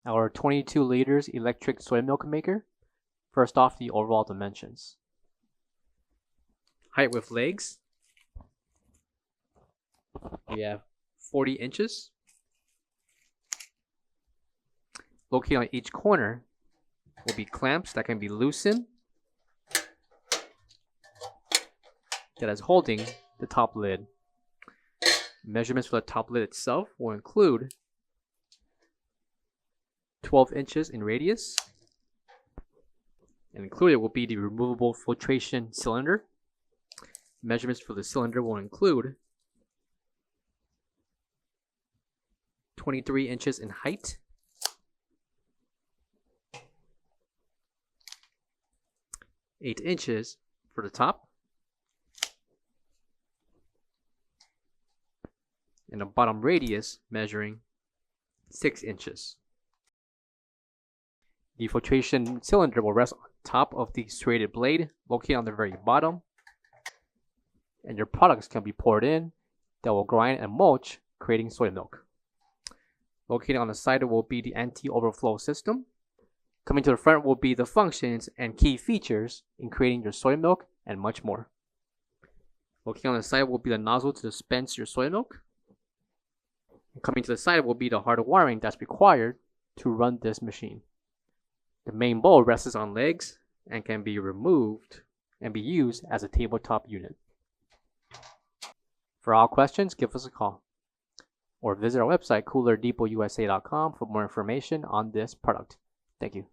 our 22 liters electric soy milk maker. First off, the overall dimensions. Height with legs, we have 40 inches. Located on each corner will be clamps that can be loosened, that is holding the top lid. Measurements for the top lid itself will include 12 inches in radius, and included will be the removable filtration cylinder. Measurements for the cylinder will include 23 inches in height, 8 inches for the top, and a bottom radius measuring 6 inches. The filtration cylinder will rest on top of the serrated blade located on the very bottom, and your products can be poured in that will grind and mulch, creating soy milk. Located on the side will be the anti-overflow system. Coming to the front will be the functions and key features in creating your soy milk and much more. Located on the side will be the nozzle to dispense your soy milk. And coming to the side will be the hard wiring that's required to run this machine. The main bowl rests on legs and can be removed and be used as a tabletop unit. For all questions, give us a call or visit our website coolerdepotUSA.com for more information on this product. Thank you.